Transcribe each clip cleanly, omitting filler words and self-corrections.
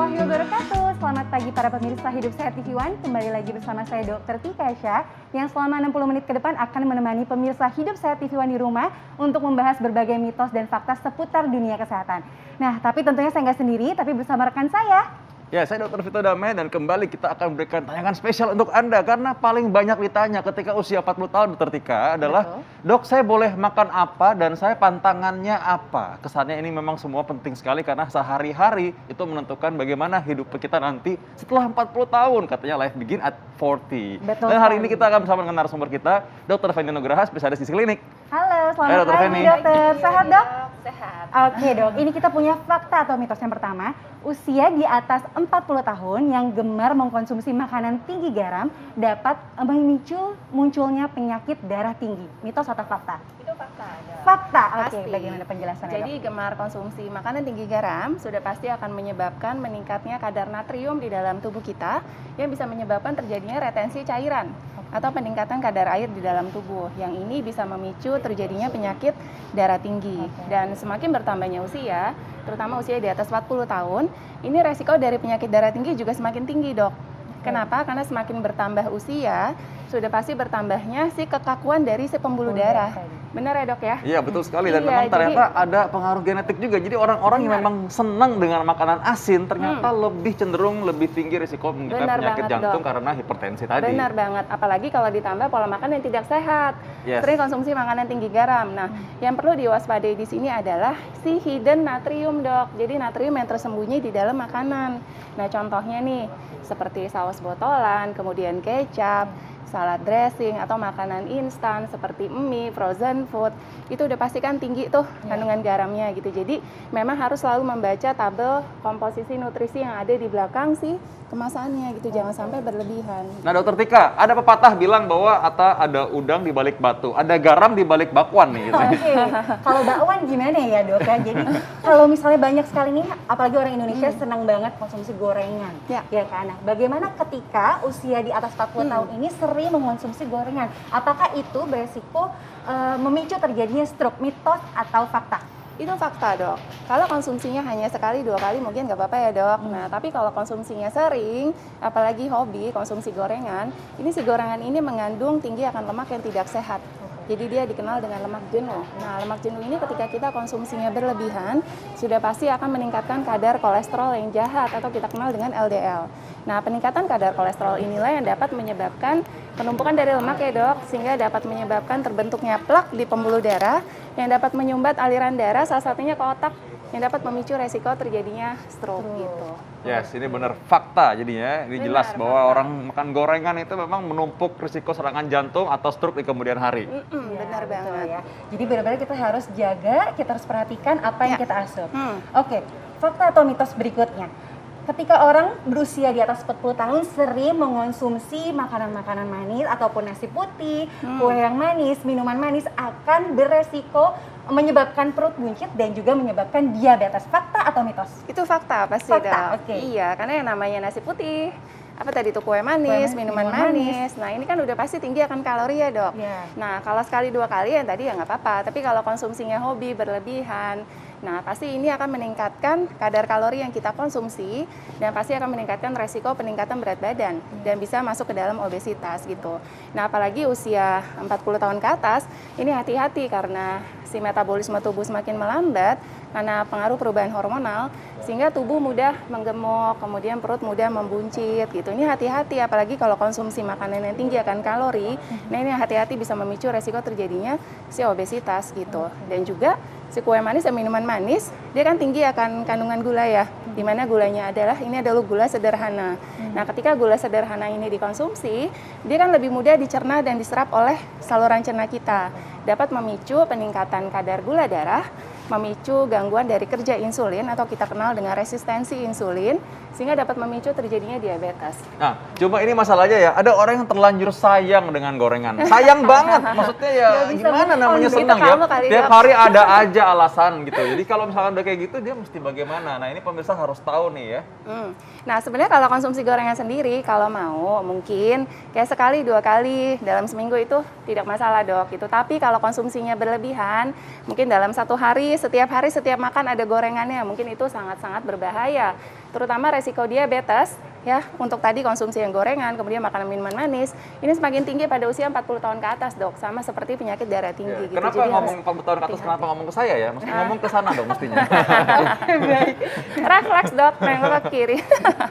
warahmatullahi wabarakatuh. Selamat pagi para pemirsa Hidup Sehat TV One. Kembali lagi bersama saya Dr. Tika Syah yang selama 60 menit ke depan akan menemani pemirsa Hidup Sehat TV One di rumah untuk membahas berbagai mitos dan fakta seputar dunia kesehatan. Nah, tapi tentunya saya nggak sendiri, tapi bersama rekan saya. Ya, saya Dr. Vito Damai dan kembali kita akan berikan tayangan spesial untuk Anda karena paling banyak ditanya ketika usia 40 tahun Dr. Tika adalah, Dok, saya boleh makan apa dan saya pantangannya apa? Kesannya ini memang semua penting sekali karena sehari-hari itu menentukan bagaimana hidup kita nanti setelah 40 tahun. Katanya life begin at 40. Betul dan hari sekali. ini kita akan bersama dengan narasumber kita, Dr. Feni Nugraha, spesialis gizi klinik. Halo, selamat Dr. pagi Feni. dokter. Sehat dok? Sehat. Oke dok, ini kita punya fakta atau mitos yang pertama. Usia di atas 40 tahun yang gemar mengkonsumsi makanan tinggi garam dapat memicu munculnya penyakit darah tinggi. Mitos atau fakta? Itu fakta. Fakta, oke. Pasti. Bagaimana penjelasannya Jadi gemar konsumsi makanan tinggi garam sudah pasti akan menyebabkan meningkatnya kadar natrium di dalam tubuh kita yang bisa menyebabkan terjadinya retensi cairan atau peningkatan kadar air di dalam tubuh. Yang ini bisa memicu terjadinya penyakit darah tinggi. Dan semakin bertambahnya usia, terutama usia di atas 40 tahun, ini resiko dari penyakit darah tinggi juga semakin tinggi, Dok. Kenapa? Karena semakin bertambah usia, sudah pasti bertambahnya si kekakuan dari si pembuluh darah. Benar ya dok ya? Iya betul sekali dan Iya, memang ternyata ada pengaruh genetik juga. Jadi orang-orang yang memang senang dengan makanan asin ternyata lebih cenderung lebih tinggi risiko mengidap penyakit banget, jantung Dok. karena hipertensi tadi. Benar banget, apalagi kalau ditambah pola makan yang tidak sehat. Yes. Sering konsumsi makanan tinggi garam. Nah, yang perlu diwaspadai di sini adalah si hidden natrium, Dok. Jadi natrium yang tersembunyi di dalam makanan. Nah, contohnya nih seperti saus botolan, kemudian kecap, salad dressing atau makanan instan seperti mie, frozen food, itu udah pasti kan tinggi tuh kandungan garamnya gitu. Jadi memang harus selalu membaca tabel komposisi nutrisi yang ada di belakang sih kemasannya gitu, jangan sampai berlebihan. Nah dokter Tika, ada pepatah bilang bahwa ada udang di balik batu, ada garam di balik bakwan nih. Gitu. Oke, kalau bakwan gimana ya dok ya? Jadi kalau misalnya banyak sekali nih, apalagi orang Indonesia senang banget konsumsi gorengan, Ya. kan? Nah, bagaimana ketika usia di atas 40 tahun ini sering mengonsumsi gorengan? Apakah itu beresiko memicu terjadinya stroke, mitos atau fakta? Itu fakta dok. Kalau konsumsinya hanya sekali dua kali mungkin nggak apa-apa ya dok. Nah tapi kalau konsumsinya sering, apalagi hobi konsumsi gorengan, ini si gorengan ini mengandung tinggi akan lemak yang tidak sehat. Jadi dia dikenal dengan lemak jenuh. Nah lemak jenuh ini ketika kita konsumsinya berlebihan, sudah pasti akan meningkatkan kadar kolesterol yang jahat atau kita kenal dengan LDL. Nah peningkatan kadar kolesterol inilah yang dapat menyebabkan penumpukan dari lemak ya dok, sehingga dapat menyebabkan terbentuknya plak di pembuluh darah yang dapat menyumbat aliran darah salah satunya ke otak yang dapat memicu resiko terjadinya stroke gitu. Yes, ini benar fakta jadinya. Ini Benar, jelas bahwa fakta. orang makan gorengan itu memang menumpuk risiko serangan jantung atau stroke di kemudian hari. Benar betul banget. ya. Jadi benar-benar kita harus jaga, kita harus perhatikan apa yang Ya. kita asup. Hmm. Oke, fakta atau mitos berikutnya. Ketika orang berusia di atas 40 tahun sering mengonsumsi makanan-makanan manis ataupun nasi putih, kue yang manis, minuman manis akan beresiko menyebabkan perut buncit dan juga menyebabkan diabetes. Fakta atau mitos? Itu fakta pasti Fakta, dok. oke. Iya, karena yang namanya nasi putih, apa tadi itu kue manis, minuman manis. Nah ini kan udah pasti tinggi akan kalori ya dok. Iya. Nah kalau sekali dua kali yang tadi ya nggak apa-apa. Tapi kalau konsumsinya hobi berlebihan, nah pasti ini akan meningkatkan kadar kalori yang kita konsumsi dan pasti akan meningkatkan resiko peningkatan berat badan dan bisa masuk ke dalam obesitas gitu. Nah apalagi usia 40 tahun ke atas, ini hati-hati karena si metabolisme tubuh semakin melambat karena pengaruh perubahan hormonal sehingga tubuh mudah menggemuk, kemudian perut mudah membuncit gitu. Ini hati-hati apalagi kalau konsumsi makanan yang tinggi akan kalori. Nah ini hati-hati bisa memicu resiko terjadinya si obesitas gitu. Dan juga si kue manis dan minuman manis dia kan tinggi akan kandungan gula ya. Dimana gulanya adalah gula sederhana. Nah ketika gula sederhana ini dikonsumsi, dia kan lebih mudah dicerna dan diserap oleh saluran cerna kita. Dapat memicu peningkatan kadar gula darah, memicu gangguan dari kerja insulin atau kita kenal dengan resistensi insulin, sehingga dapat memicu terjadinya diabetes. Nah, cuma ini masalahnya ya, ada orang yang terlanjur sayang dengan gorengan. Sayang banget, maksudnya ya Nggak bisa gimana move on namanya gitu. senang ya. Kamu kali, Tiap Dok. hari ada aja alasan gitu. Jadi kalau misalkan udah kayak gitu, dia mesti bagaimana? Nah ini pemirsa harus tahu nih ya. Nah sebenarnya kalau konsumsi gorengan sendiri, kalau mau mungkin kayak sekali dua kali dalam seminggu itu tidak masalah dok. Gitu. Tapi kalau konsumsinya berlebihan, mungkin dalam satu hari, setiap makan ada gorengannya, mungkin itu sangat-sangat berbahaya. terutama resiko diabetes, ya, untuk tadi konsumsi yang gorengan, kemudian makanan minuman manis, ini semakin tinggi pada usia 40 tahun ke atas, Dok. Sama seperti penyakit darah tinggi gitu. Kenapa Jadi ngomong 40 tahun ke atas, hati-hati. kenapa ngomong ke saya ya? Mesti ngomong ke sana dong mestinya. Baik. Refleks, Dok, nengok ke kiri.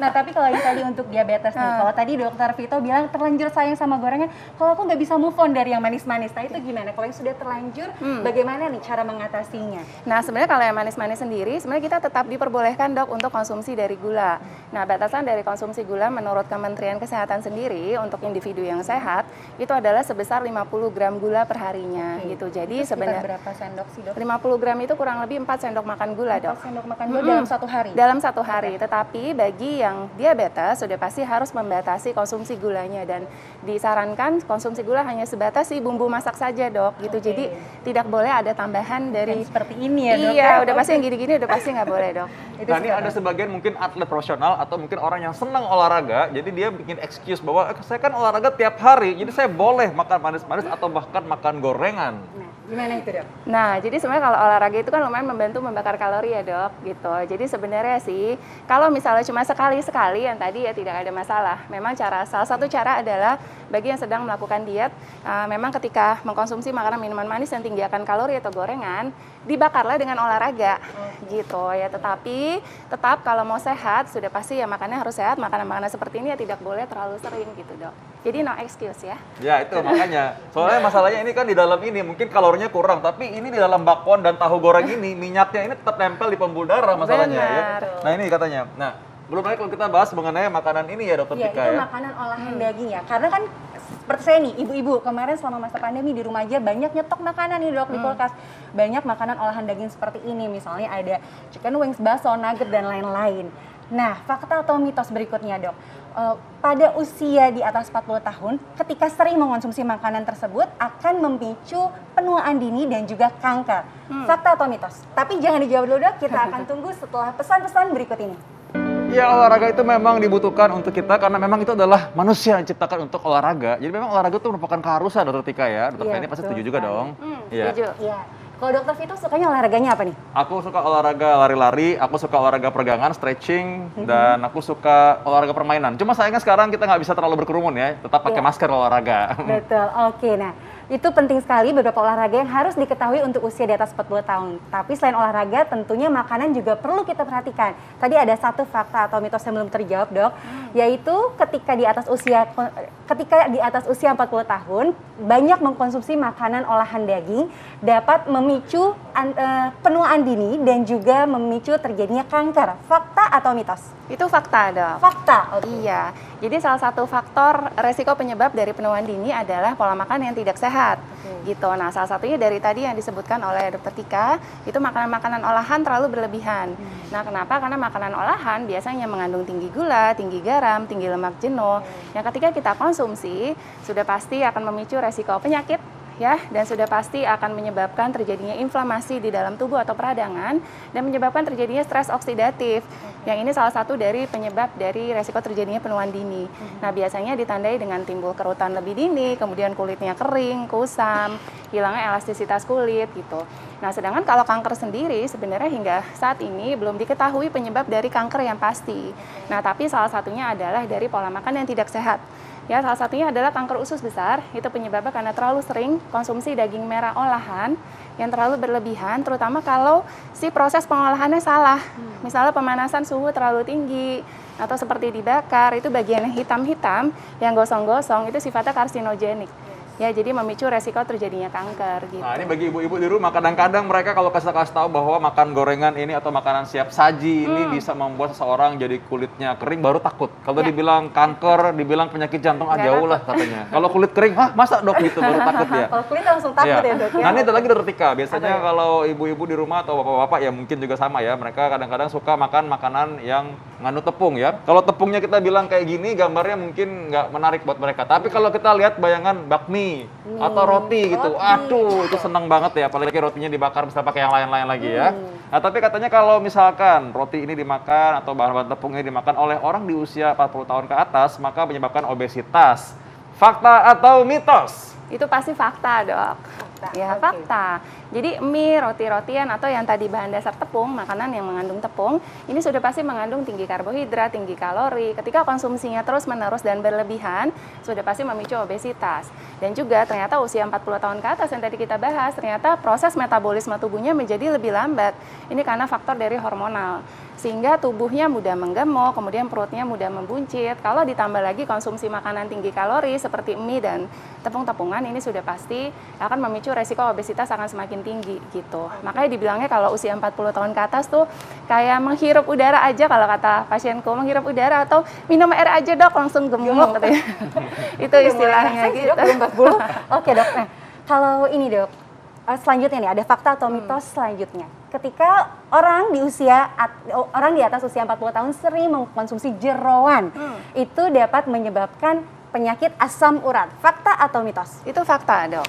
Nah, tapi kalau yang tadi untuk diabetes nih, kalau tadi dokter Vito bilang terlanjur sayang sama gorengan, kalau aku nggak bisa move on dari yang manis-manis, nah itu gimana? Kalau yang sudah terlanjur, bagaimana nih cara mengatasinya? Nah, sebenarnya kalau yang manis-manis sendiri, sebenarnya kita tetap diperbolehkan, Dok, untuk konsumsi dari gula. Nah, batasan dari konsumsi gula menurut Kementerian Kesehatan sendiri untuk individu yang sehat itu adalah sebesar 50 gram gula per harinya gitu. Jadi Itu sekitar sebenarnya berapa sendok sih, Dok? 50 gram itu kurang lebih 4 sendok makan gula, Dok. 4 sendok makan gula dalam satu hari? Dalam satu hari. Tetapi bagi yang diabetes sudah pasti harus membatasi konsumsi gulanya dan disarankan konsumsi gula hanya sebatas si bumbu masak saja, Dok. Gitu. Oke. Jadi tidak boleh ada tambahan dari Dan seperti ini ya, Dok? Iya, udah pasti yang gini-gini udah pasti nggak boleh, Dok. Itu Nah, ini sekarang. ada sebagian mungkin atlet profesional atau mungkin orang yang senang olahraga, jadi dia bikin excuse bahwa saya kan olahraga tiap hari, jadi saya boleh makan manis-manis atau bahkan makan gorengan. Nah, gimana itu, Dok? Nah, jadi sebenarnya kalau olahraga itu kan lumayan membantu membakar kalori ya, Dok, gitu. Jadi sebenarnya sih, kalau misalnya cuma sekali-sekali yang tadi ya tidak ada masalah. Memang salah satu cara adalah bagi yang sedang melakukan diet, memang ketika mengkonsumsi makanan minuman manis yang tinggi akan kalori atau gorengan, dibakarlah dengan olahraga, gitu ya. Tetapi tetap kalau mau sehat, sudah pasti ya makannya harus sehat. Makanan-makanan seperti ini ya tidak boleh terlalu sering gitu, Dok. Jadi no excuse ya. Ya itu makanya. Soalnya masalahnya ini kan di dalam ini mungkin kalorinya kurang, tapi ini di dalam bakwan dan tahu goreng ini minyaknya ini tetap nempel di pembuluh darah masalahnya ya. Benar. Nah ini katanya. Nah belum lagi kalau kita bahas mengenai makanan ini ya Dokter Iya, Tika itu ya. makanan olahan daging ya. Karena kan seperti saya nih, ibu-ibu kemarin selama masa pandemi di rumah aja banyak nyetok makanan nih, Dok, di kulkas. Banyak makanan olahan daging seperti ini, misalnya ada chicken wings, bakso, nugget dan lain-lain. Nah, fakta atau mitos berikutnya, Dok. Pada usia di atas 40 tahun, ketika sering mengonsumsi makanan tersebut akan memicu penuaan dini dan juga kanker. Fakta atau mitos? Tapi jangan dijawab dulu, Dok. Kita akan tunggu setelah pesan-pesan berikut ini. Ya olahraga itu memang dibutuhkan untuk kita karena memang itu adalah manusia yang diciptakan untuk olahraga. Jadi memang olahraga itu merupakan keharusan Dokter Tika ya. Dokter Iya, Tika ini pasti betul setuju juga sekali. dong. Iya. Setuju. Iya. Kalau Dokter Vito sukanya olahraganya apa nih? Aku suka olahraga lari-lari, aku suka olahraga peregangan, stretching, dan aku suka olahraga permainan. Cuma sayangnya sekarang kita nggak bisa terlalu berkerumun ya, tetap pakai Iya. masker olahraga. Betul, oke. Nah, itu penting sekali beberapa olahraga yang harus diketahui untuk usia di atas 40 tahun. Tapi selain olahraga, tentunya makanan juga perlu kita perhatikan. Tadi ada satu fakta atau mitos yang belum terjawab, Dok, yaitu ketika di atas usia 40 tahun, banyak mengkonsumsi makanan olahan daging dapat memicu penuaan dini dan juga memicu terjadinya kanker. Fakta atau mitos? Itu fakta, Dok. Fakta. Oke. Iya, jadi salah satu faktor resiko penyebab dari penuaan dini adalah pola makan yang tidak sehat, gitu. Nah, salah satunya dari tadi yang disebutkan oleh Dokter Tika, itu makanan-makanan olahan terlalu berlebihan. Nah, kenapa? Karena makanan olahan biasanya mengandung tinggi gula, tinggi garam, tinggi lemak jenuh. Yang ketika kita konsumsi, sudah pasti akan memicu resiko penyakit, ya, dan sudah pasti akan menyebabkan terjadinya inflamasi di dalam tubuh atau peradangan dan menyebabkan terjadinya stres oksidatif. Yang ini salah satu dari penyebab dari resiko terjadinya penuaan dini. Nah, biasanya ditandai dengan timbul kerutan lebih dini, kemudian kulitnya kering, kusam, hilangnya elastisitas kulit gitu. Nah, sedangkan kalau kanker sendiri sebenarnya hingga saat ini belum diketahui penyebab dari kanker yang pasti. Nah, tapi salah satunya adalah dari pola makan yang tidak sehat. Ya, salah satunya adalah kanker usus besar, itu penyebabnya karena terlalu sering konsumsi daging merah olahan yang terlalu berlebihan, terutama kalau si proses pengolahannya salah. Misalnya pemanasan suhu terlalu tinggi, atau seperti dibakar, itu bagian yang hitam-hitam, yang gosong-gosong, itu sifatnya karsinogenik. Ya, jadi memicu resiko terjadinya kanker gitu. Nah ini bagi ibu-ibu di rumah, kadang-kadang mereka kalau kasih tahu bahwa makan gorengan ini atau makanan siap saji ini bisa membuat seseorang jadi kulitnya kering, baru takut. Kalau Ya. dibilang kanker, dibilang penyakit jantung, Nggak jauh lah katanya. Kalau kulit kering, hah masa dok gitu, baru takut ya. Kalau kulit langsung takut ya, Dok, ya? Nah ini ada lagi Dokter Tika, biasanya Apa ya? kalau ibu-ibu di rumah atau bapak-bapak ya mungkin juga sama ya, mereka kadang-kadang suka makan makanan yang ngandung tepung ya. Kalau tepungnya kita bilang kayak gini, gambarnya mungkin nggak menarik buat mereka. Tapi kalau kita lihat bayangan bakmi atau roti gitu, Roti. aduh itu seneng banget ya, apalagi rotinya dibakar bisa pakai yang lain-lain lagi ya. Nah tapi katanya kalau misalkan roti ini dimakan atau bahan-bahan tepung ini dimakan oleh orang di usia 40 tahun ke atas, maka menyebabkan obesitas. Fakta atau mitos? Itu pasti fakta, Dok. Ya, Oke. fakta. Jadi mie, roti-rotian atau yang tadi bahan dasar tepung, makanan yang mengandung tepung, ini sudah pasti mengandung tinggi karbohidrat, tinggi kalori. Ketika konsumsinya terus-menerus dan berlebihan, sudah pasti memicu obesitas. Dan juga ternyata usia 40 tahun ke atas yang tadi kita bahas, ternyata proses metabolisme tubuhnya menjadi lebih lambat. Ini karena faktor dari hormonal. Sehingga tubuhnya mudah menggemuk, kemudian perutnya mudah membuncit. Kalau ditambah lagi konsumsi makanan tinggi kalori seperti mie dan tepung-tepungan, ini sudah pasti akan memicu resiko obesitas akan semakin tinggi gitu. Makanya dibilangnya kalau usia 40 tahun ke atas tuh kayak menghirup udara aja, kalau kata pasienku, menghirup udara atau minum air aja dok langsung gemuk katanya. Itu istilahnya gitu. Dok, 40. Oke dok, nah kalau ini dok, selanjutnya nih ada fakta atau mitos selanjutnya. Ketika orang di atas usia 40 tahun sering mengkonsumsi jeroan, itu dapat menyebabkan penyakit asam urat. Fakta atau mitos? Itu fakta dok.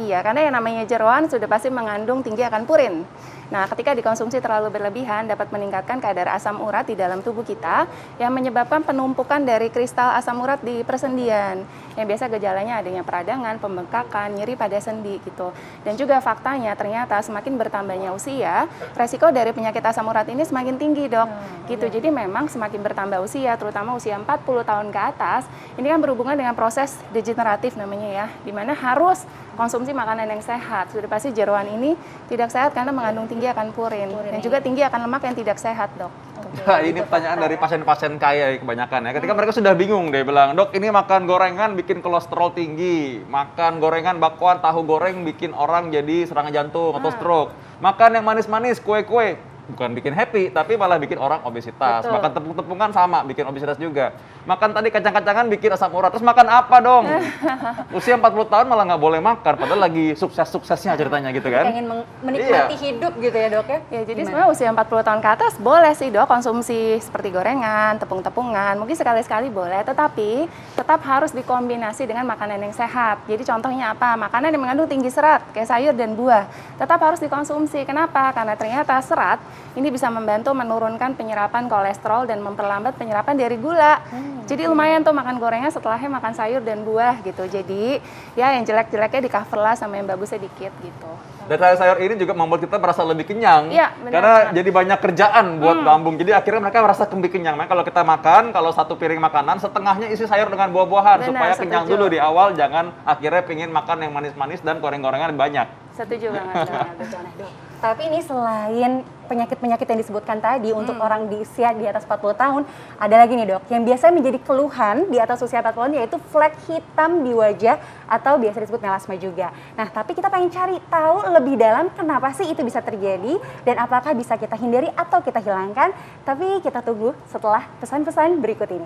Iya, karena yang namanya jeroan sudah pasti mengandung tinggi akan purin. Nah, ketika dikonsumsi terlalu berlebihan dapat meningkatkan kadar asam urat di dalam tubuh kita yang menyebabkan penumpukan dari kristal asam urat di persendian. Yang biasa gejalanya adanya peradangan, pembengkakan, nyeri pada sendi gitu. Dan juga faktanya ternyata semakin bertambahnya usia, resiko dari penyakit asam urat ini semakin tinggi, Dok. Gitu. Jadi memang semakin bertambah usia, terutama usia 40 tahun ke atas, ini kan berhubungan dengan proses degeneratif namanya ya, di mana harus konsumsi makanan yang sehat. Sudah pasti jeroan ini tidak sehat karena mengandung tinggi akan purin dan juga tinggi akan lemak yang tidak sehat, Dok. Nah, ini pertanyaan dari pasien-pasien kaya kebanyakan ya. Ketika mereka sudah bingung, dia bilang, dok ini makan gorengan bikin kolesterol tinggi, makan gorengan bakwan, tahu goreng bikin orang jadi serangan jantung atau stroke, makan yang manis-manis, kue-kue, bukan bikin happy, tapi malah bikin orang obesitas. Betul. Makan tepung-tepungan sama, bikin obesitas juga. Makan tadi kacang-kacangan bikin asam urat. Terus makan apa dong? Usia 40 tahun malah nggak boleh makan, padahal lagi sukses-suksesnya ceritanya gitu kan. Pengen menikmati hidup gitu ya dok ya? Ya, jadi Gimana? sebenarnya usia 40 tahun ke atas boleh sih dok konsumsi seperti gorengan, tepung-tepungan, mungkin sekali-sekali boleh, tetapi tetap harus dikombinasi dengan makanan yang sehat. Jadi contohnya apa? Makanan yang mengandung tinggi serat, kayak sayur dan buah, tetap harus dikonsumsi. Kenapa? Karena ternyata serat ini bisa membantu menurunkan penyerapan kolesterol dan memperlambat penyerapan dari gula. Jadi lumayan tuh makan gorengan setelahnya makan sayur dan buah gitu. Jadi ya yang jelek-jeleknya di cover lah sama yang bagusnya dikit gitu. Dan sayur-sayur ini juga membuat kita merasa lebih kenyang. Iya, benar Karena banget. jadi banyak kerjaan buat lambung. Jadi akhirnya mereka merasa lebih kenyang. Makanya kalau kita makan, kalau satu piring makanan, setengahnya isi sayur dengan buah-buahan. Benar, Supaya kenyang setuju. dulu di awal, jangan akhirnya pengen makan yang manis-manis dan goreng-gorengan banyak. Setuju banget dok. Betul, nah, dok. Tapi ini selain penyakit-penyakit yang disebutkan tadi untuk orang di usia di atas 40 tahun, ada lagi nih dok, yang biasa menjadi keluhan di atas usia 40 tahun yaitu flek hitam di wajah atau biasa disebut melasma juga. Nah, tapi kita pengen cari tahu lebih dalam kenapa sih itu bisa terjadi dan apakah bisa kita hindari atau kita hilangkan. Tapi kita tunggu setelah pesan-pesan berikut ini.